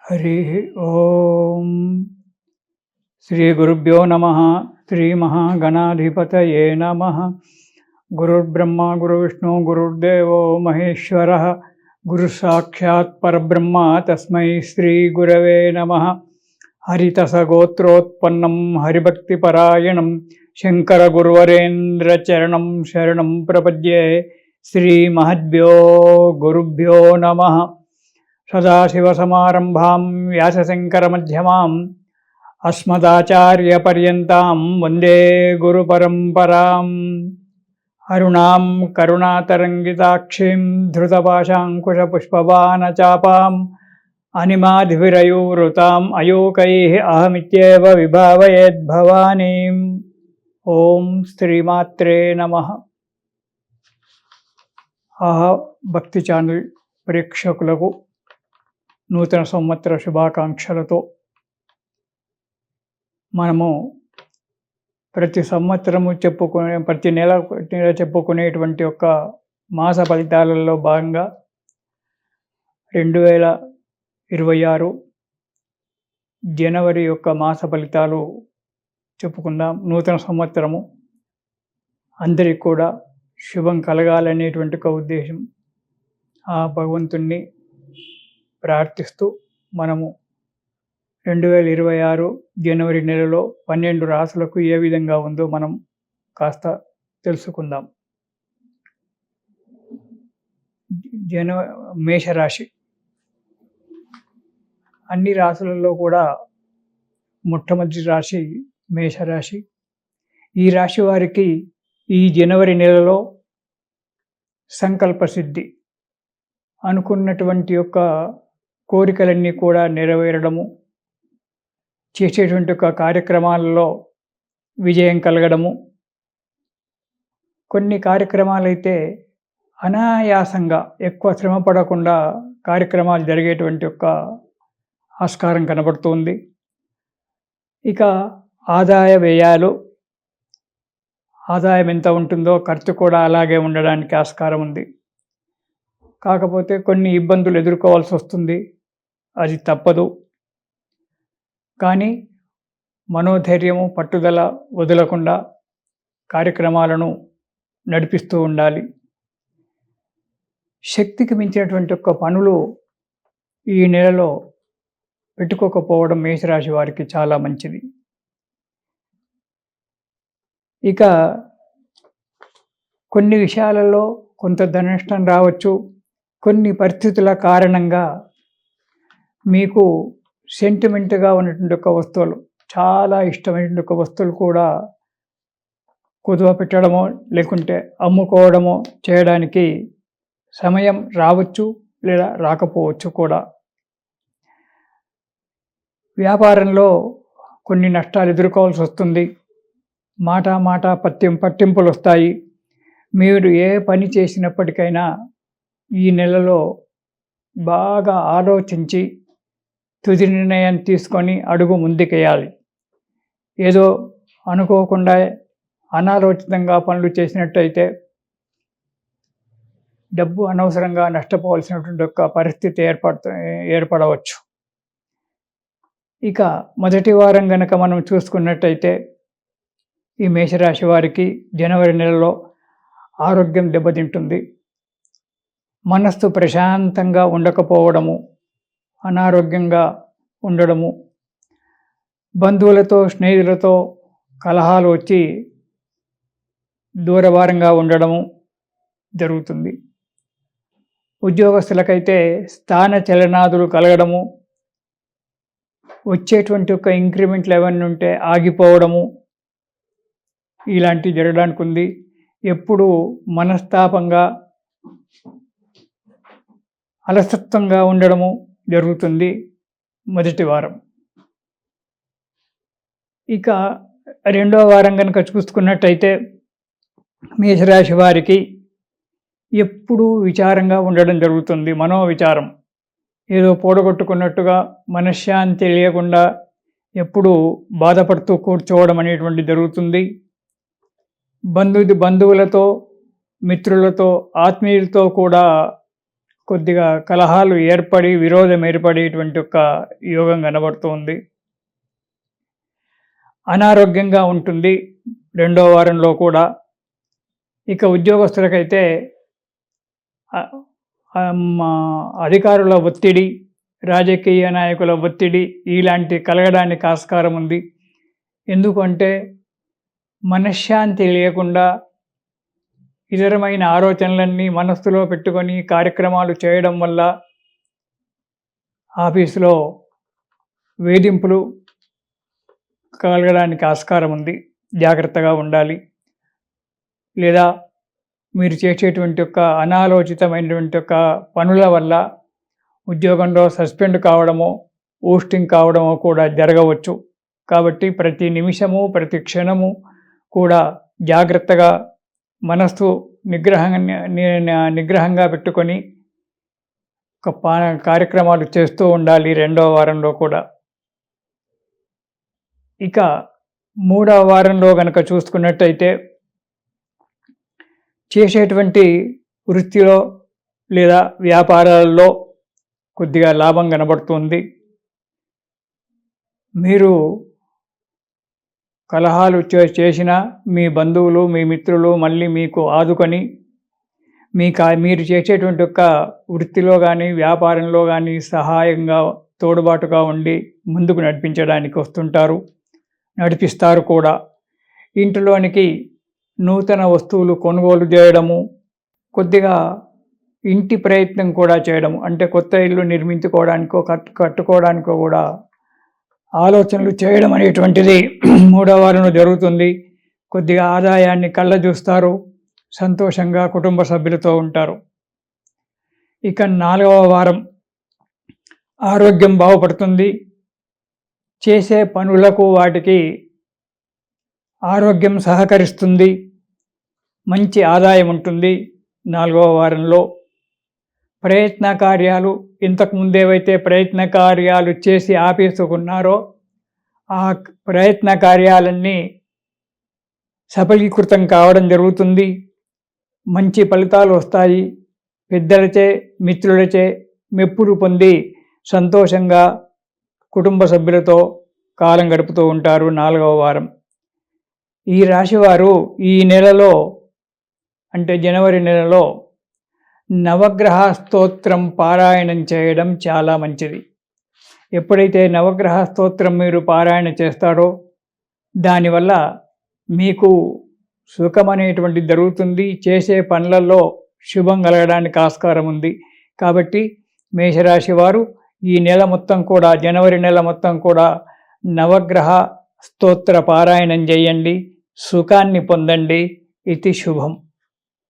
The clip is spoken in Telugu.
హరి ఓం. శ్రీ గురుభ్యో నమ. శ్రీ మహాగణాధిపతయే నమ. గురుర్బ్రహ్మ గురువిష్ణు గురుర్దేవో మహేశ్వర. గురు సాక్షాత్ పరబ్రహ్మ తస్మై శ్రీ గురవే నమ. హరితసగోత్రోత్పన్నం హరిభక్తిపరాయణం శంకర గురువరేంద్రచరణం శరణం ప్రపద్యే. శ్రీ మహద్భ్యో గురుభ్యో నమ. సదాశివసమారంభాం వ్యాసశంకరమధ్యమాం అస్మదాచార్యపర్యంతాం వందే గురుపరంపరాం. అరుణాం కరుణాతరంగితాక్షీం ధృతపాశాంకుశపుష్పబాణచాపాం అనిమాదిభిరయూవృతాం అయోకైః అహమిత్యేవ విభావయేద్భవానీం. ఓం శ్రీమాత్రే నమః. భక్తి ఛానల్ ప్రేక్షకులకు నూతన సంవత్సర శుభాకాంక్షలతో మనము ప్రతి సంవత్సరము ప్రతి నెల చెప్పుకునేటువంటి ఒక మాస ఫలితాలలో భాగంగా 2026 జనవరి యొక్క మాస ఫలితాలు చెప్పుకుందాం. నూతన సంవత్సరము అందరికీ కూడా శుభం కలగాలనేటువంటి ఒక ఉద్దేశం, ఆ భగవంతుణ్ణి ప్రార్థిస్తూ మనము 2026 జనవరి నెలలో 12 రాశులకు ఏ విధంగా ఉందో మనం కాస్త తెలుసుకుందాం. మేషరాశి అన్ని రాశులలో కూడా మొట్టమొదటి రాశి మేషరాశి. ఈ రాశి వారికి ఈ జనవరి నెలలో సంకల్ప సిద్ధి, అనుకున్నటువంటి యొక్క కోరికలన్నీ కూడా నెరవేరడము, చేసేటువంటి ఒక కార్యక్రమాలలో విజయం కలగడము, కొన్ని కార్యక్రమాలైతే అనాయాసంగా ఎక్కువ శ్రమ పడకుండా కార్యక్రమాలు జరిగేటువంటి ఒక ఆస్కారం కనబడుతుంది. ఇక ఆదాయ వ్యయాలు, ఆదాయం ఎంత ఉంటుందో ఖర్చు కూడా అలాగే ఉండడానికి ఆస్కారం ఉంది. కాకపోతే కొన్ని ఇబ్బందులు ఎదుర్కోవాల్సి వస్తుంది, అది తప్పదు. కానీ మనోధైర్యము పట్టుదల వదలకుండా కార్యక్రమాలను నడిపిస్తూ ఉండాలి. శక్తికి మించినటువంటి ఒక పనులు ఈ నెలలో పెట్టుకోకపోవడం మేషరాశి వారికి చాలా మంచిది. ఇక కొన్ని విషయాలలో కొంత ధన నష్టం రావచ్చు. కొన్ని పరిస్థితుల కారణంగా మీకు సెంటిమెంట్గా ఉన్నటువంటి ఒక వస్తువులు, చాలా ఇష్టమైనటువంటి ఒక వస్తువులు కూడా కుదువ పెట్టడమో లేకుంటే అమ్ముకోవడమో చేయడానికి సమయం రావచ్చు లేదా రాకపోవచ్చు కూడా. వ్యాపారంలో కొన్ని నష్టాలు ఎదుర్కోవాల్సి వస్తుంది. మాట పట్టింపులు వస్తాయి. మీరు ఏ పని చేసినప్పటికైనా ఈ నెలలో బాగా ఆలోచించి తుది నిర్ణయం తీసుకొని అడుగు ముందుకేయాలి. ఏదో అనుకోకుండా అనాలోచితంగా పనులు చేసినట్టయితే డబ్బు అనవసరంగా నష్టపోవాల్సినటువంటి ఒక పరిస్థితి ఏర్పడవచ్చు. ఇక మొదటి వారం గనక మనం చూసుకున్నట్టయితే ఈ మేషరాశి వారికి జనవరి నెలలో ఆరోగ్యం దెబ్బతింటుంది. మనస్సు ప్రశాంతంగా ఉండకపోవడము, అనారోగ్యంగా ఉండడము, బంధువులతో స్నేహితులతో కలహాలు వచ్చి దూరభారంగా ఉండడము జరుగుతుంది. ఉద్యోగస్తులకైతే స్థాన చలనాదులు కలగడము, వచ్చేటువంటి ఒక ఇంక్రిమెంట్లు ఏమన్నా ఉంటే ఆగిపోవడము, ఇలాంటివి జరగడానికి ఉంది. ఎప్పుడు మనస్తాపంగా అలసత్వంగా ఉండడము జరుగుతుంది మొదటి వారం. ఇక రెండో వారం కనుక చూసుకున్నట్టయితే మేషరాశి వారికి ఎప్పుడూ విచారంగా ఉండడం జరుగుతుంది. మనోవిచారం, ఏదో పోడగొట్టుకున్నట్టుగా మనశ్శాంతి లేకుండా ఎప్పుడూ బాధపడుతూ కూర్చోవడం అనేటువంటి జరుగుతుంది. బంధువులతో, మిత్రులతో, ఆత్మీయులతో కూడా కొద్దిగా కలహాలు ఏర్పడి విరోధం ఏర్పడేటువంటి ఒక యోగం కనబడుతుంది. అనారోగ్యంగా ఉంటుంది రెండో వారంలో కూడా. ఇక ఉద్యోగస్తులకైతే అధికారుల ఒత్తిడి, రాజకీయ నాయకుల ఒత్తిడి ఇలాంటి కలగడానికి ఆస్కారం ఉంది. ఎందుకంటే మనశ్శాంతి లేకుండా ఇతరమైన ఆలోచనలన్నీ మనస్సులో పెట్టుకొని కార్యక్రమాలు చేయడం వల్ల ఆఫీసులో వేధింపులు కలగడానికి ఆస్కారం ఉంది. జాగ్రత్తగా ఉండాలి. లేదా మీరు చేసేటువంటి ఒక అనాలోచితమైనటువంటి ఒక పనుల వల్ల ఉద్యోగంలో సస్పెండ్ కావడమో, పోస్టింగ్ కావడమో కూడా జరగవచ్చు. కాబట్టి ప్రతి నిమిషము, ప్రతి క్షణము కూడా జాగ్రత్తగా మనస్సు నిగ్రహంగా పెట్టుకొని ఒక కార్యక్రమాలు చేస్తూ ఉండాలి రెండవ వారంలో కూడా. ఇక మూడవ వారంలో కనుక చూసుకున్నట్టయితే చేసేటువంటి వృత్తిలో లేదా వ్యాపారాలలో కొద్దిగా లాభం కనబడుతుంది. మీరు కలహాలు చేసిన మీ బంధువులు, మీ మిత్రులు మళ్ళీ మీకు ఆదుకొని మీరు చేసేటువంటి ఒక వృత్తిలో కానీ వ్యాపారంలో కానీ సహాయంగా తోడుబాటుగా ఉండి ముందుకు నడిపిస్తారు కూడా. ఇంటిలోనికి నూతన వస్తువులు కొనుగోలు చేయడము, కొద్దిగా ఇంటి ప్రయత్నం కూడా చేయడము, అంటే కొత్త ఇల్లు నిర్మించుకోవడానికో కట్టుకోవడానికో కూడా ఆలోచనలు చేయడం అనేటువంటిది మూడవ వారంలో జరుగుతుంది. కొద్దిగా ఆదాయాన్ని కళ్ళ చూస్తారు, సంతోషంగా కుటుంబ సభ్యులతో ఉంటారు. ఇక నాలుగవ వారం ఆరోగ్యం బాగుపడుతుంది. చేసే పనులకు వాటికి ఆరోగ్యం సహకరిస్తుంది. మంచి ఆదాయం ఉంటుంది నాలుగవ వారంలో. ప్రయత్న కార్యాలు ఇంతకుముందు ఏవైతే ప్రయత్న కార్యాలు చేసి ఆపేసుకున్నారో ఆ ప్రయత్న కార్యాలన్నీ సఫలీకృతం కావడం జరుగుతుంది. మంచి ఫలితాలు వస్తాయి. పెద్దలచే, మిత్రులచే మెప్పులు పొంది సంతోషంగా కుటుంబ సభ్యులతో కాలం గడుపుతూ ఉంటారు నాలుగవ వారం. ఈ రాశివారు ఈ నెలలో అంటే జనవరి నెలలో నవగ్రహ స్తోత్రం పారాయణం చేయడం చాలా మంచిది. ఎప్పుడైతే నవగ్రహ స్తోత్రం మీరు పారాయణ చేస్తారో దానివల్ల మీకు సుఖం అనేటువంటిది జరుగుతుంది. చేసే పనులలో శుభం కలగడానికి ఆస్కారం ఉంది. కాబట్టి మేషరాశి వారు ఈ నెల మొత్తం కూడా, జనవరి నెల మొత్తం కూడా నవగ్రహ స్తోత్ర పారాయణం చేయండి. సుఖాన్ని పొందండి. ఇది శుభం.